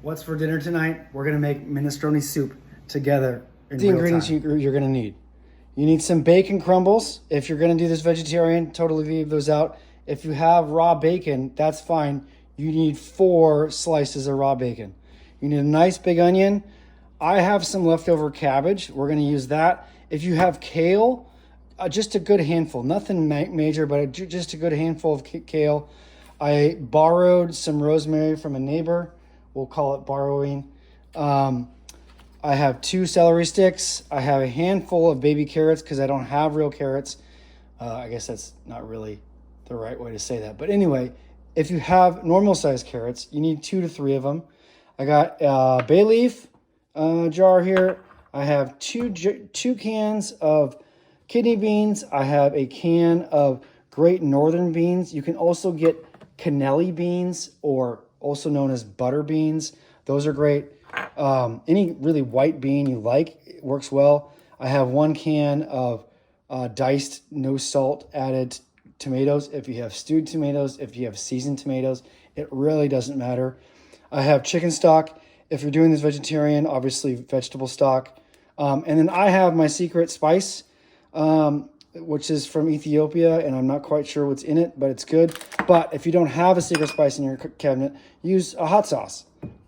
What's for dinner tonight? We're gonna make minestrone soup together in The real ingredients time. you're gonna need. You need some bacon crumbles. If you're gonna do this vegetarian, totally leave those out. If you have raw bacon, that's fine. You need 4 slices of raw bacon. You need a nice big onion. I have some leftover cabbage. We're gonna use that. If you have kale, just a good handful. Nothing major, but just a good handful of kale. I borrowed some rosemary from a neighbor. We'll call it borrowing. I have 2 celery sticks. I have a handful of baby carrots because I don't have real carrots. I guess that's not really the right way to say that. But anyway, if you have normal sized carrots, you need 2 to 3 of them. I got a bay leaf jar here. I have two cans of kidney beans. I have a can of Great Northern beans. You can also get cannelli beans, or also known as butter beans. Those are great. Any really white bean you like, it works well. I have 1 can of diced, no salt added tomatoes. If you have stewed tomatoes, if you have seasoned tomatoes, it really doesn't matter. I have chicken stock. If you're doing this vegetarian, obviously vegetable stock. And then I have my secret spice, which is from Ethiopia, and I'm not quite sure what's in it, but it's good. But if you don't have a secret spice in your cabinet, use a hot sauce.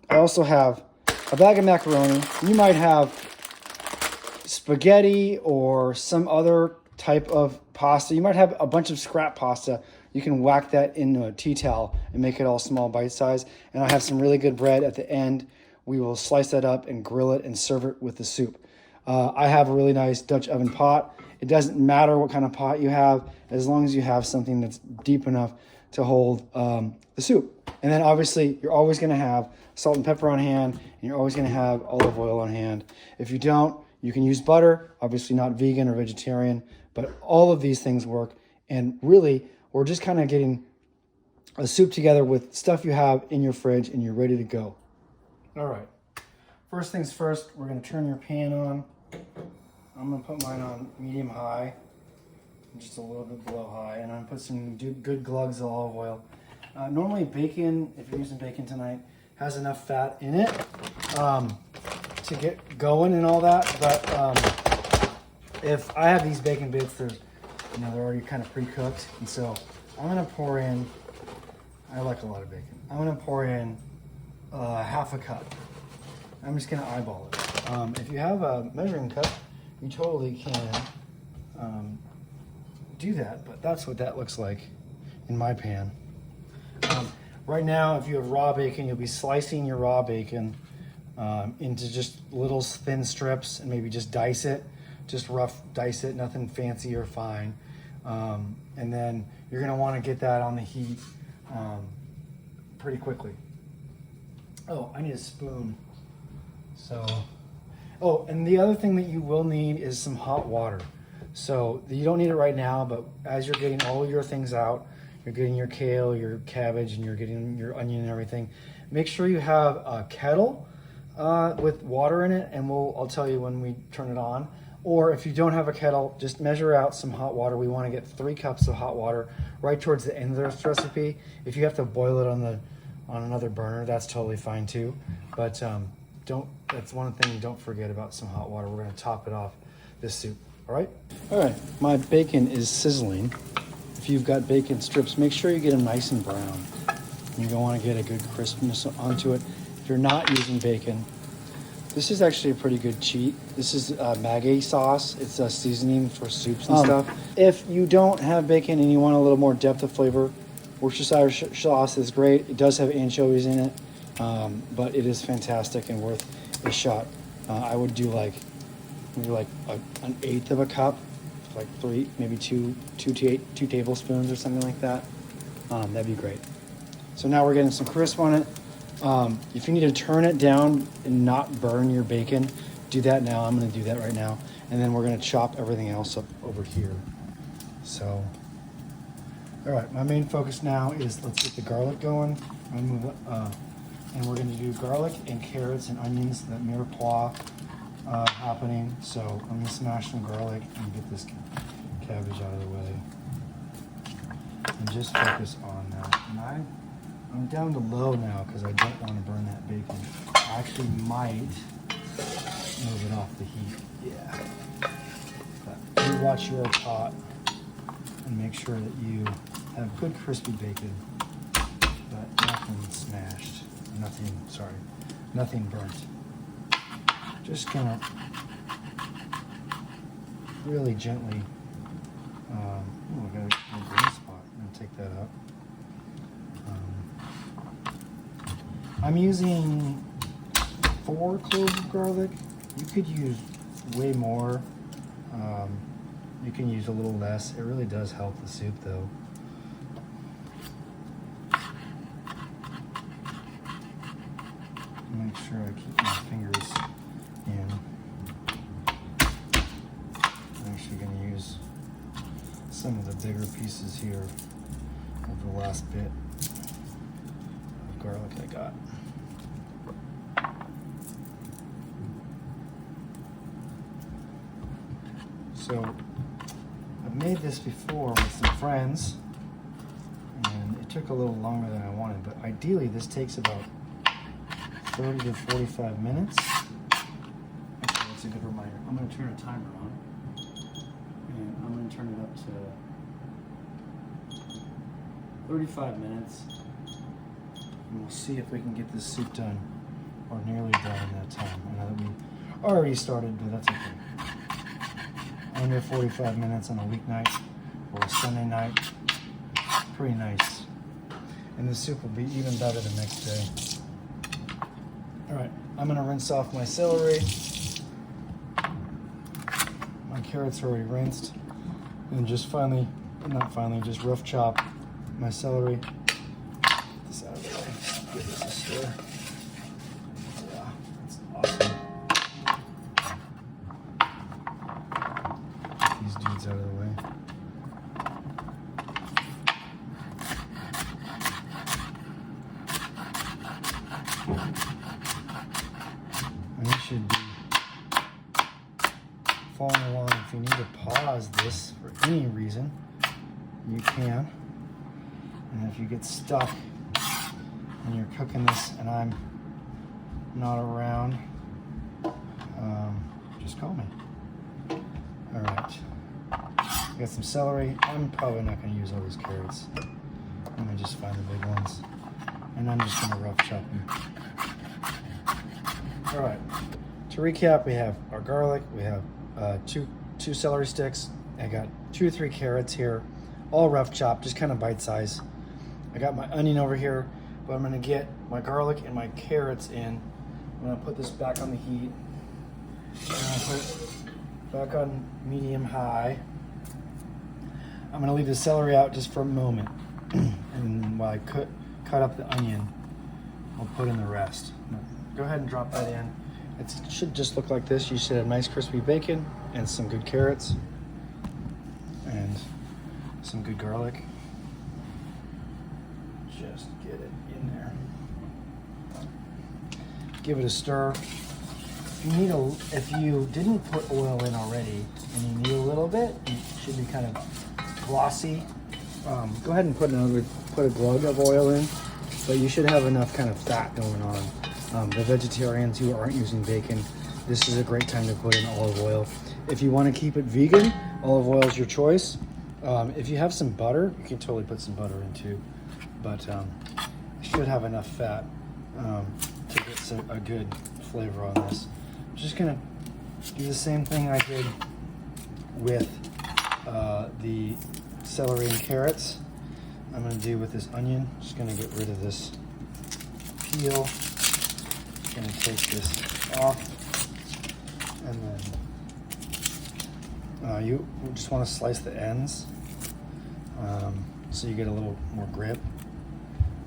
I also have a bag of macaroni. You might have spaghetti or some other type of pasta. You might have a bunch of scrap pasta. You can whack that into a tea towel and make it all small bite size. And I have some really good bread at the end. We will slice that up and grill it and serve it with the soup. I have a really nice Dutch oven pot. It doesn't matter what kind of pot you have, as long as you have something that's deep enough to hold the soup. And then obviously you're always going to have salt and pepper on hand, and you're always going to have olive oil on hand. If you don't, you can use butter, obviously not vegan or vegetarian, but all of these things work. And really, we're just kind of getting a soup together with stuff you have in your fridge and you're ready to go. All right. First things first, we're going to turn your pan on. I'm going to put mine on medium high, just a little bit below high, and I'm going to put some good glugs of olive oil. Normally bacon, if you're using bacon tonight, has enough fat in it to get going and all that, but if I have these bacon bits, they're already kind of pre-cooked, and so I'm going to pour in, I like a lot of bacon, I'm going to pour in half a cup. I'm just going to eyeball it. If you have a measuring cup, you totally can do that, but that's what that looks like in my pan. Right now, if you have raw bacon, you'll be slicing your raw bacon into just little thin strips and maybe just dice it, just rough dice it, nothing fancy or fine. And then you're gonna wanna get that on the heat pretty quickly. Oh, I need a spoon. Oh, and the other thing that you will need is some hot water. So you don't need it right now, but as you're getting all your things out, you're getting your kale, your cabbage, and you're getting your onion and everything, make sure you have a kettle with water in it, and I'll tell you when we turn it on. Or if you don't have a kettle, just measure out some hot water. We want to get 3 cups of hot water right towards the end of this recipe. If you have to boil it on another burner, that's totally fine too. But that's one thing you don't forget about some hot water. We're going to top it off this soup. All right, my bacon is sizzling. If you've got bacon strips, make sure you get them nice and brown. You're going to want to get a good crispness onto it. If you're not using bacon, this is actually a pretty good cheat. This is Maggi sauce. It's a seasoning for soups and stuff. If you don't have bacon and you want a little more depth of flavor, Worcestershire sauce is great. It does have anchovies in it, but it is fantastic and worth a shot. I would do maybe an eighth of a cup, like 3, maybe 2 tablespoons or something like that. That'd be great. So now we're getting some crisp on it. If you need to turn it down and not burn your bacon, do that now. I'm going to do that right now. And then we're going to chop everything else up over here. So, all right, my main focus now is let's get the garlic going. And we're going to do garlic and carrots and onions, that mirepoix happening. So I'm going to smash some garlic and get this cabbage out of the way. And just focus on that. And I'm down to low now because I don't want to burn that bacon. actually might move it off the heat. Yeah. But you watch your pot and make sure that you have good crispy bacon, but nothing smashed. Nothing burnt. Just gonna really gently, I got a green spot. I'm gonna take that up. I'm using 4 cloves of garlic. You could use way more. You can use a little less. It really does help the soup though. Make sure I keep my fingers in. I'm actually going to use some of the bigger pieces here of the last bit of garlic I got. So I've made this before with some friends, and it took a little longer than I wanted, but ideally this takes about 30 to 45 minutes. Actually, that's a good reminder. I'm going to turn a timer on, and I'm going to turn it up to 35 minutes, and we'll see if we can get this soup done, or nearly done in that time. I know that we already started, but that's okay. Under 45 minutes on a weeknight or a Sunday night, pretty nice. And the soup will be even better the next day. All right, I'm gonna rinse off my celery. My carrots are already rinsed. And just just rough chop my celery. Get this out of the way. Give this a stir. Yeah, that's awesome. Get these dudes out of the way. And you should be following along. If you need to pause this for any reason, you can. And if you get stuck and you're cooking this and I'm not around, just call me. All right. I got some celery. I'm probably not going to use all these carrots. Let me just find the big ones. And I'm just going to rough chop them. All right, to recap, we have our garlic, we have two celery sticks, I got 2 or 3 carrots here, all rough chopped, just kind of bite size. I got my onion over here, but I'm gonna get my garlic and my carrots in. I'm gonna put this back on the heat. I'm gonna put it back on medium high. I'm gonna leave the celery out just for a moment. And while I cut up the onion, I'll put in the rest. Go ahead and drop that in. It should just look like this. You should have nice crispy bacon and some good carrots and some good garlic. Just get it in there. Give it a stir. If you didn't put oil in already and you need a little bit, it should be kind of glossy. Go ahead and put a glug of oil in, but you should have enough kind of fat going on. The vegetarians who aren't using bacon, this is a great time to put in olive oil. If you want to keep it vegan, olive oil is your choice. If you have some butter, you can totally put some butter in too. But it should have enough fat to get a good flavor on this. I'm just going to do the same thing I did with the celery and carrots. I'm going to do with this onion. Just going to get rid of this peel. Going to take this off, and then you just want to slice the ends so you get a little more grip.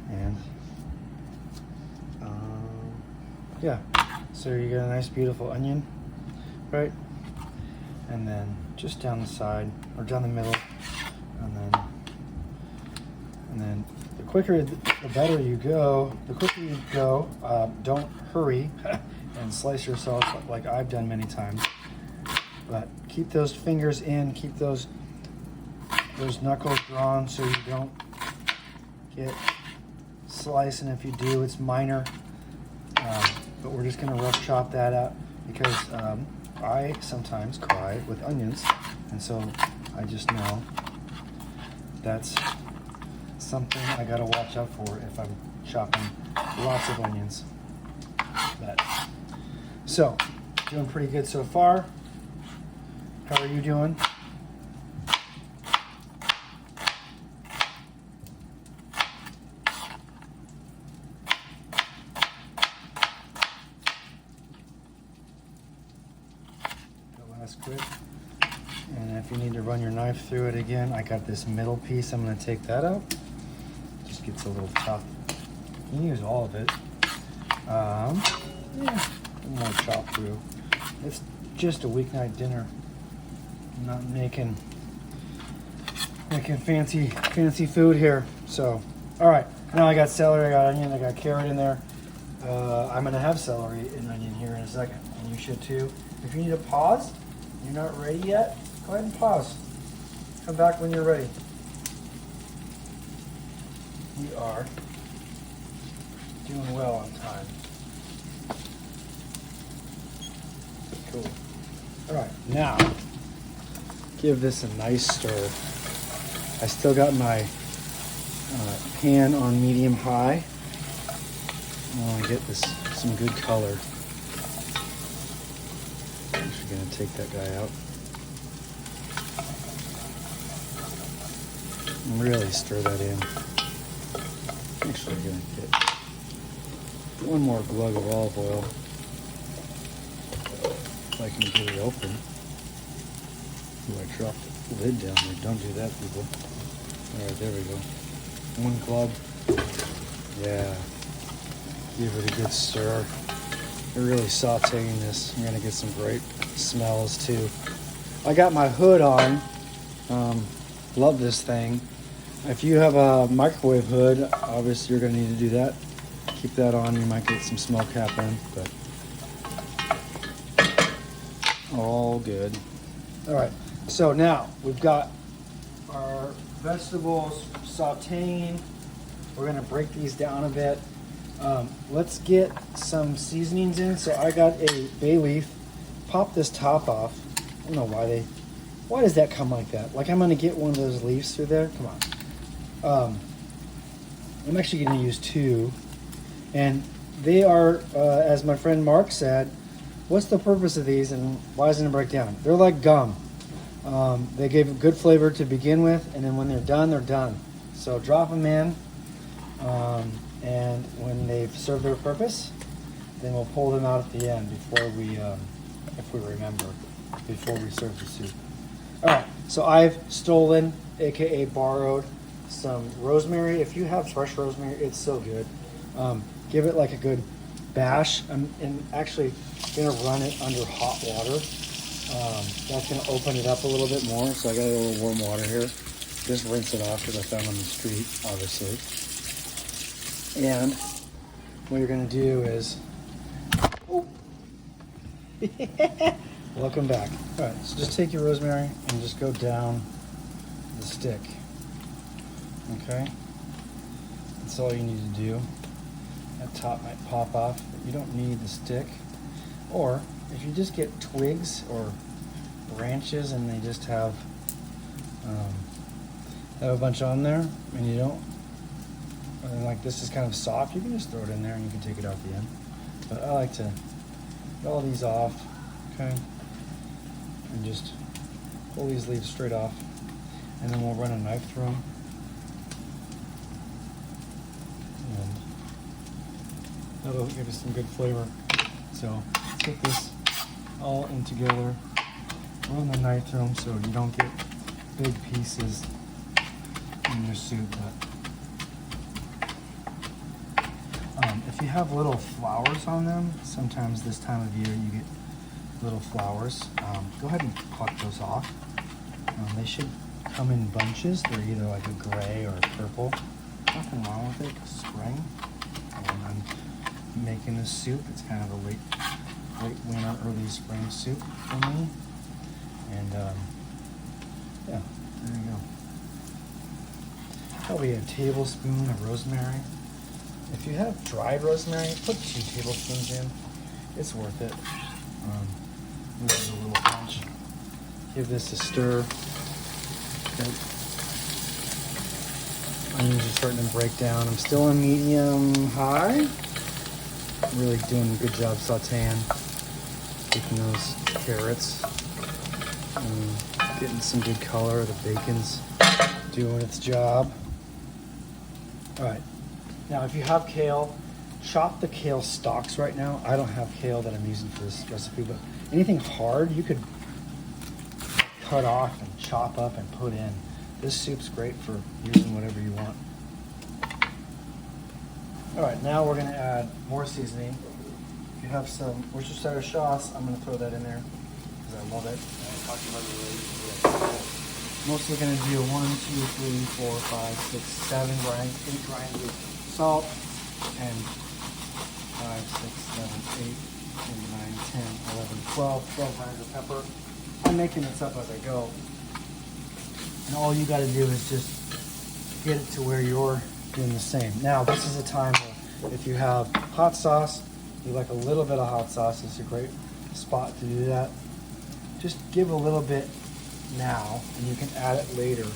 And yeah, so you get a nice beautiful onion, right? And then just down the side or down the middle, and then the quicker, the better you go. The quicker you go, don't hurry and slice yourself like I've done many times. But keep those fingers in, keep those knuckles drawn so you don't get sliced. And if you do, it's minor. But we're just gonna rough chop that up because I sometimes cry with onions, and so I just know that's something I gotta watch out for if I'm chopping lots of onions. So, doing pretty good so far. How are you doing? Last quick. And if you need to run your knife through it again, I got this middle piece. I'm going to take that out. Just gets a little tough. You can use all of it. Yeah, more chop through. It's just a weeknight dinner. I'm not making fancy food here. So, all right. Now I got celery, I got onion, I got carrot in there. I'm going to have celery and onion here in a second, and you should too. If you need to pause, you're not ready yet, go ahead and pause. Come back when you're ready. We are doing well on time. Cool. All right, now give this a nice stir. I still got my pan on medium high. I want to get this some good color. I'm just gonna take that guy out. And really stir that in. Actually, I'm gonna get one more glug of olive oil. If I can get it open. Ooh, I dropped the lid down there. Don't do that, people. Alright, there we go. One glug. Yeah. Give it a good stir. We're really sauteing this. I'm gonna get some great smells too. I got my hood on. Love this thing. If you have a microwave hood, obviously you're gonna need to do that. Keep that on. You might get some smell cap in, but all good. All right. So now we've got our vegetables sauteing. We're gonna break these down a bit. Let's get some seasonings in. So I got a bay leaf. Pop this top off. I don't know why does that come like that? Like I'm gonna get one of those leaves through there. Come on. I'm actually gonna use two, and they are, as my friend Mark said, what's the purpose of these and why doesn't it break down? They're like gum. They give a good flavor to begin with, and then when they're done, they're done. So drop them in. And when they've served their purpose, then we'll pull them out at the end before we, if we remember, before we serve the soup. All right, so I've stolen, aka borrowed, some rosemary. If you have fresh rosemary, it's so good. Give it like a good bash. I'm actually gonna run it under hot water. That's gonna open it up a little bit more. So I got a little warm water here. Just rinse it off because I found on the street, obviously. And what you're gonna do is, welcome back. All right, so just take your rosemary and just go down the stick. Okay, that's all you need to do. That top might pop off, but you don't need the stick. Or if you just get twigs or branches and they just have a bunch on there, and you don't. And like this is kind of soft, you can just throw it in there and you can take it out the end. But I like to get all these off, okay? And just pull these leaves straight off. And then we'll run a knife through them. And that'll give us some good flavor. So let's get this all in together. Run the knife through them so you don't get big pieces in your soup. If you have little flowers on them, sometimes this time of year you get little flowers. Go ahead and pluck those off. They should come in bunches. They're either like a gray or a purple. Nothing wrong with it, 'cause spring. And I'm making this soup. It's kind of a late winter, early spring soup for me. And yeah, there you go. Probably a tablespoon of rosemary. If you have dried rosemary, put 2 tablespoons in. it's worth it. This is a little bunch. Give this a stir. Okay. Onions are starting to break down. I'm still on medium high. Really doing a good job sauteing, taking those carrots, and getting some good color. The bacon's doing its job. All right, now if you have kale, chop the kale stalks right now. I don't have kale that I'm using for this recipe, but anything hard you could cut off and chop up and put in. This soup's great for using whatever you want. All right, now we're gonna add more seasoning. If you have some Worcestershire sauce, I'm gonna throw that in there because I love it. Mostly gonna do 1, 2, 3, 4, 5, 6, 7 grinds, 8 grinds of salt, and 5, 6, 7, 8, 9, 10, 11, 12 grinds of pepper. I'm making this up as I go. And all you gotta do is just get it to where you're doing the same. Now, this is a time where if you have hot sauce, you like a little bit of hot sauce, it's a great spot to do that. Just give a little bit now, and you can add it later.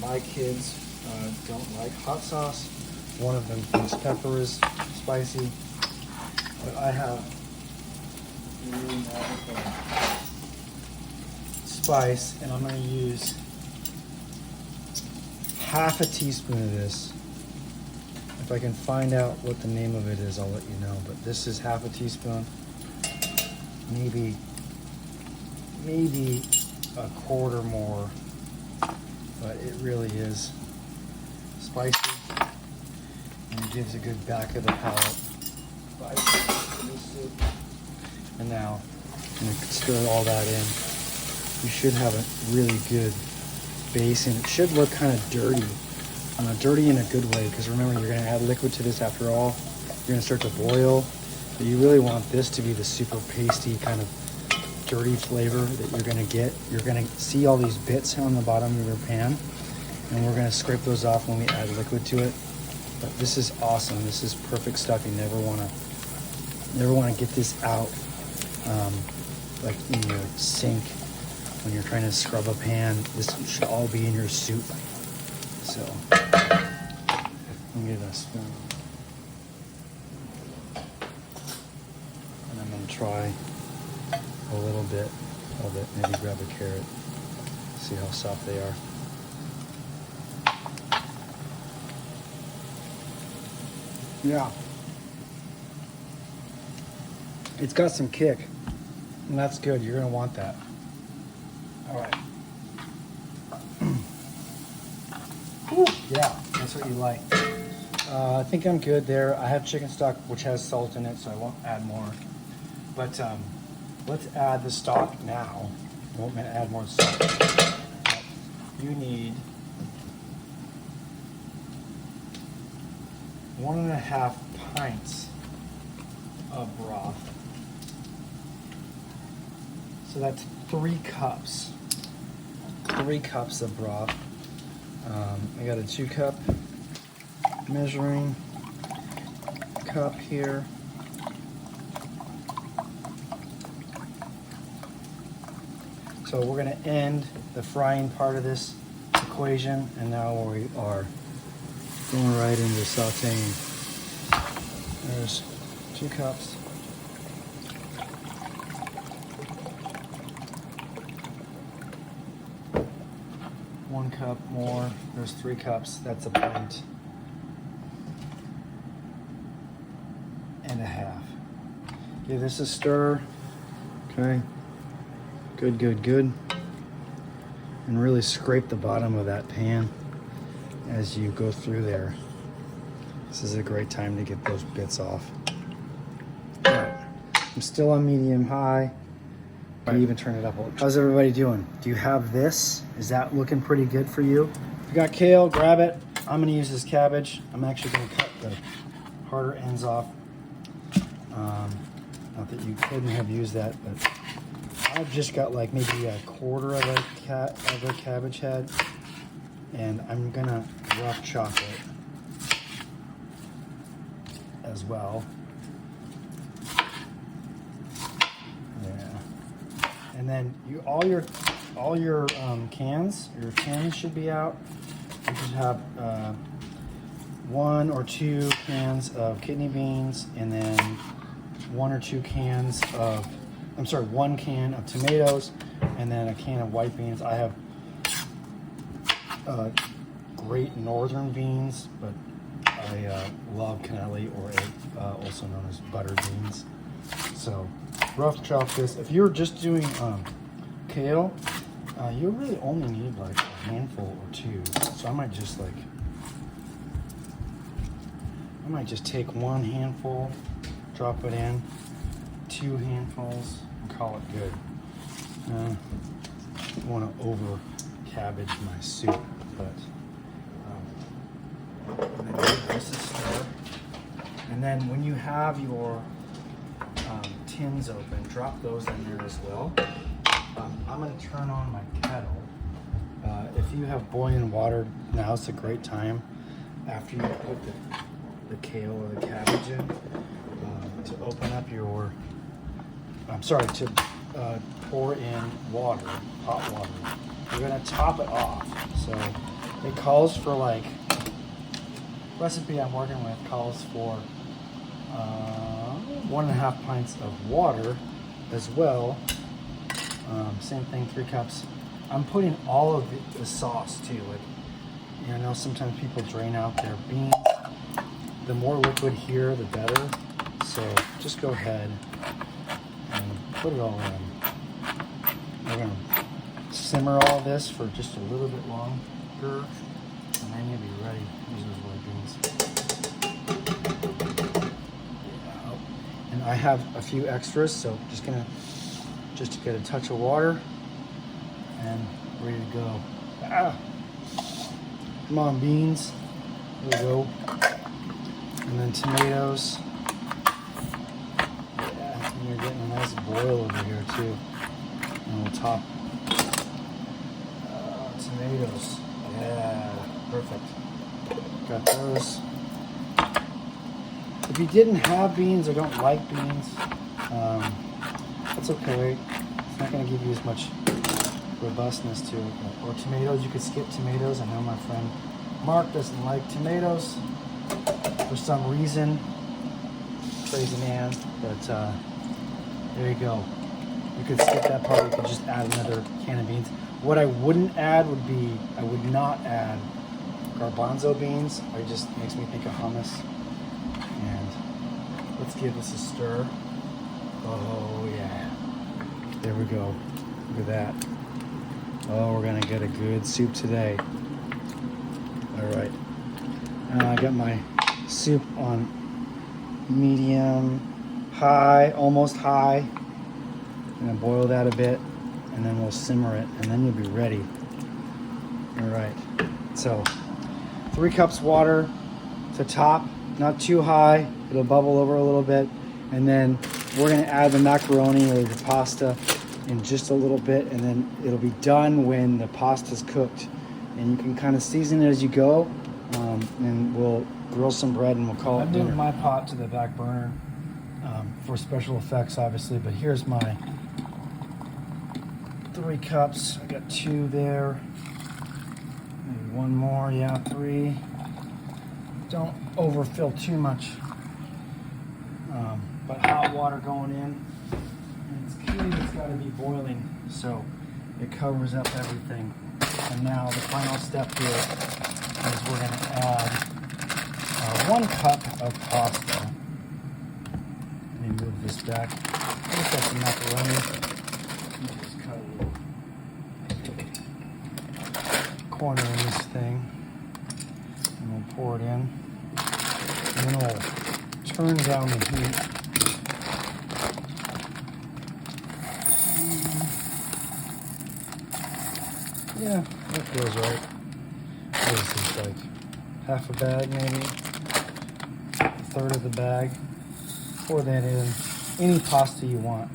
My kids don't like hot sauce. One of them thinks pepper is spicy, but I have really magical spice, and I'm going to use half a teaspoon of this. If I can find out what the name of it is, I'll let you know. But this is half a teaspoon, maybe a quarter more, but it really is spicy, and it gives a good back of the palate spice to this soup. And now I'm going to stir all that in. You should have a really good base, and it should look kind of dirty. Dirty in a good way, because remember, you're going to add liquid to this after all. You're going to start to boil, but you really want this to be the super pasty kind of dirty flavor that you're going to get. You're going to see all these bits on the bottom of your pan, and we're going to scrape those off when we add liquid to it. But this is awesome. This is perfect stuff. You never want to get this out like in your sink when you're trying to scrub a pan. This should all be in your soup. So, let me get a spoon. And I'm going to try a little bit of it. Maybe grab a carrot. See how soft they are. Yeah. It's got some kick. And that's good. You're going to want that. All right. Yeah, that's what you like. I think I'm good there. I have chicken stock, which has salt in it, so I won't add more. But let's add the stock now. I won't add more salt. But you need 1.5 pints of broth. So that's 3 cups. 3 cups of broth. I got a 2-cup measuring cup here. So we're going to end the frying part of this equation, and now we are going right into sauteing. There's 2 cups. One cup more. There's 3 cups. That's a pint and a half. Give this a stir. Okay. Good, good, good. And really scrape the bottom of that pan as you go through there. This is a great time to get those bits off. All right. I'm still on medium high. I even turn it up a little. How's everybody doing? Do you have this? Is that looking pretty good for you? If you got kale, grab it. I'm gonna use this cabbage. I'm actually gonna cut the harder ends off. Not that you couldn't have used that, but I've just got like maybe a quarter of a cabbage head, and I'm gonna rough chop it as well. then all your cans, your tins should be out. You should have 1 or 2 cans of kidney beans, and then 1 or 2 cans of, 1 can of tomatoes, and then a can of white beans. I have Great Northern beans, but I love cannelli, or also known as butter beans. So rough chop this. If you're just doing kale, you really only need like a handful or 2. So I might just take 1 handful, drop it in, 2 handfuls, and call it good. I want to over cabbage my soup, but this is stir. And then when you have your tins open, drop those in there as well. I'm going to turn on my kettle. If you have boiling water, now's a great time after you put the kale or the cabbage in to open up your, to pour in water, hot water. You're going to top it off. So it calls for recipe I'm working with calls for 1.5 pints of water as well. Same thing, 3 cups. I'm putting all of the sauce too. I know sometimes people drain out their beans. The more liquid here, the better. So just go ahead and put it all in. We're gonna simmer all this for just a little bit longer, and then you'll be ready. Use those white beans. And I have a few extras, so just to get a touch of water and ready to go. Come on, beans. There we go. And then tomatoes. Yeah, and you're getting a nice boil over here too. And we'll top tomatoes. Yeah, perfect. Got those. If you didn't have beans or don't like beans, that's okay. It's not going to give you as much robustness to it. Or tomatoes, you could skip tomatoes. I know my friend Mark doesn't like tomatoes for some reason. Crazy man. But there you go. You could skip that part. You could just add another can of beans. What I wouldn't add would be, I would not add garbanzo beans. It just makes me think of hummus. And let's give this a stir. Oh yeah. There we go. Look at that. Oh, we're gonna get a good soup today. All right. I got my soup on medium, high, almost high. I'm gonna boil that a bit, and then we'll simmer it, and then you'll be ready. All right. So 3 cups water to top, not too high. It'll bubble over a little bit, and then we're gonna add the macaroni or the pasta in just a little bit, and then it'll be done when the pasta's cooked. And you can kind of season it as you go, and we'll grill some bread and we'll call it dinner. I moved my pot to the back burner for special effects, obviously, but here's my 3 cups. I got 2 there. Maybe 1 more, yeah, 3. Don't overfill too much, but hot water going in. And it's key, it's got to be boiling so it covers up everything. And now the final step here is we're going to add 1 cup of pasta. Let me move this back. I just got some macaroni. Just cut a little corner in this thing. And we'll pour it in. And then we'll turn down the heat. Yeah, that feels right. What is this, like half a bag maybe? A third of the bag. Pour that in. Any pasta you want.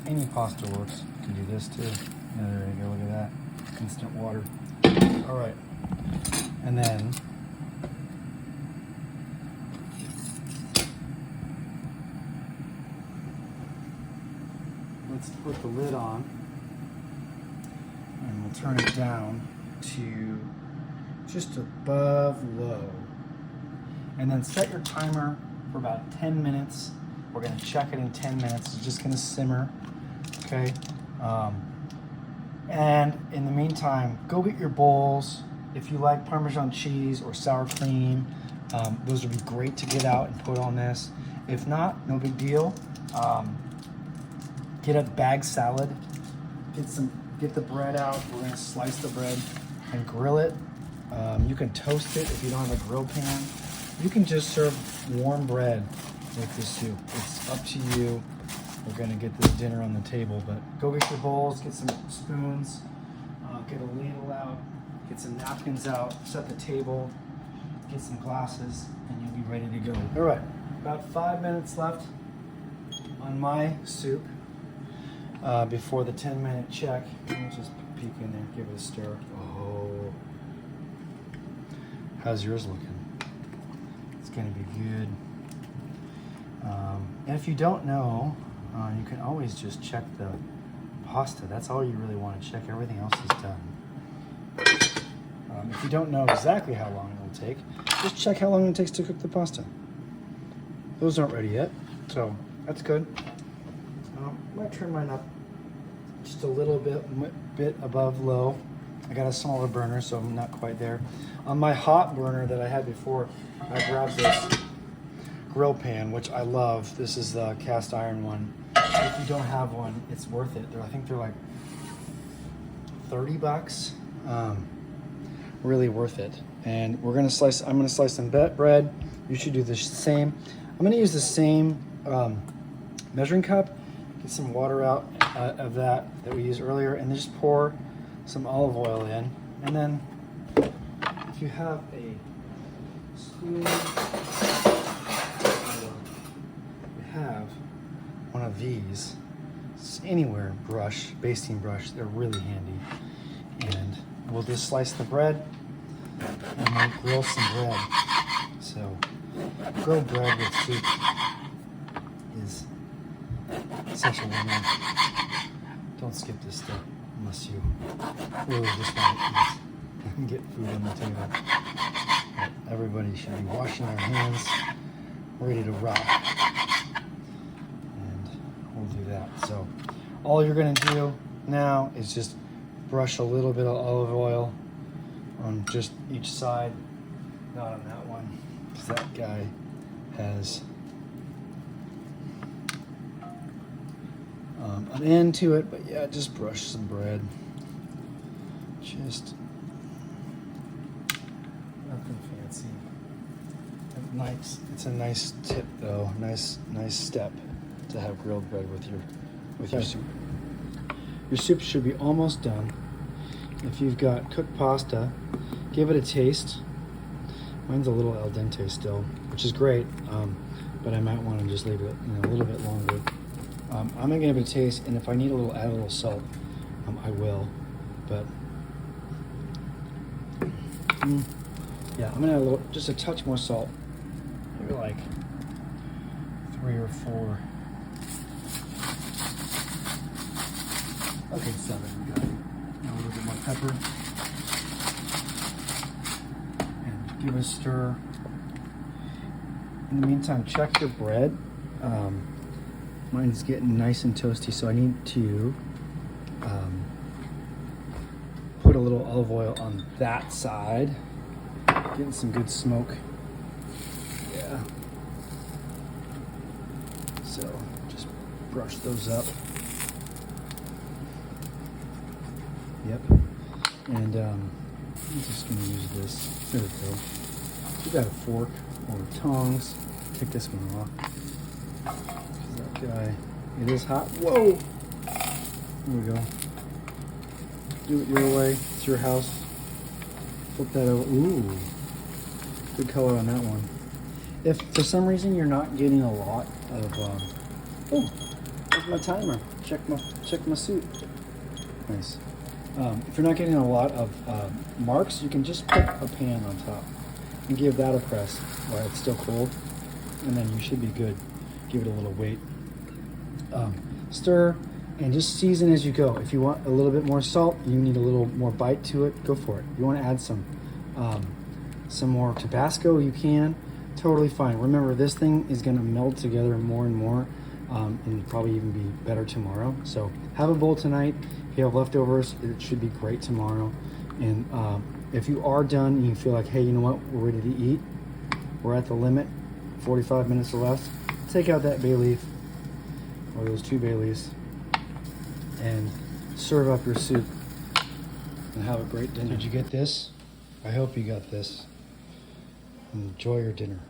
Any pasta works. You can do this too. Yeah, there you go, look at that. Instant water. Alright. And then let's put the lid on. we'll turn it down to just above low. And then set your timer for about 10 minutes. We're gonna check it in 10 minutes. It's just gonna simmer, okay? And in the meantime, go get your bowls. If you like Parmesan cheese or sour cream, those would be great to get out and put on this. If not, no big deal. Get a bag salad. Get the bread out. We're gonna slice the bread and grill it. You can toast it if you don't have a grill pan. You can just serve warm bread with this soup. It's up to you. We're gonna get this dinner on the table, but go get your bowls, get some spoons, get a ladle out, get some napkins out, set the table, get some glasses, and you'll be ready to go. All right, about 5 minutes left on my soup before the 10-minute check. Let me just peek in there, give it a stir. Oh, how's yours looking? It's gonna be good. And if you don't know, you can always just check the pasta. That's all you really want to check. Everything else is done. If you don't know exactly how long it will take, just check how long it takes to cook the pasta. Those aren't ready yet, so that's good. I might turn mine up just a little bit above low. I got a smaller burner, so I'm not quite there. On my hot burner that I had before, I grabbed this grill pan, which I love. This is the cast iron one. If you don't have one, it's worth it. I think they're like $30. Really worth it. And I'm gonna slice some bread. You should do the same. I'm gonna use the same measuring cup. Get some water out of that we used earlier, and then just pour some olive oil in. And then if you have a spoon, have one of these anywhere, basting brush, they're really handy. And we'll just slice the bread and then grill some bread. So grilled bread with soup is such a winner. Don't skip this step unless you really just want to eat and get food on the table. But everybody should be washing their hands, ready to rock. We'll do that. So all you're going to do now is just brush a little bit of olive oil on just each side, not on that one, because that guy has an end to it. But yeah, just brush some bread. Just nothing fancy. It's a nice tip though. Nice step to have grilled bread with your soup. Your soup should be almost done. If you've got cooked pasta, give it a taste. Mine's a little al dente still, which is great, but I might want to just leave it a little bit longer. I'm gonna give it a taste, and if I need add a little salt, I will. But yeah, I'm gonna add just a touch more salt, maybe like 3 or 4. Okay, 7. We got it. Now a little bit more pepper. And give it a stir. In the meantime, check your bread. Mine's getting nice and toasty, so I need to put a little olive oil on that side. Getting some good smoke. Yeah. So just brush those up. Yep. And I'm just going to use this. There we go. If you got a fork or tongs, take this one off. That guy, it is hot. Whoa! There we go. Do it your way. It's your house. Flip that over. Ooh. Good color on that one. If for some reason you're not getting a lot of oh, there's my timer. Check my soup. Nice. If you're not getting a lot of marks, you can just put a pan on top and give that a press while it's still cold, and then you should be good. Give it a little weight. Stir, And just season as you go. If you want a little bit more salt, you need a little more bite to it, go for it. You want to add some more Tabasco, you can. Totally fine. Remember, this thing is going to meld together more and more and probably even be better tomorrow. So have a bowl tonight. If you have leftovers, it should be great tomorrow. And if you are done and you feel like, hey, you know what, we're ready to eat, we're at the limit, 45 minutes or less, take out that bay leaf or those 2 bay leaves and serve up your soup and have a great dinner. Did you get this? I hope you got this. Enjoy your dinner.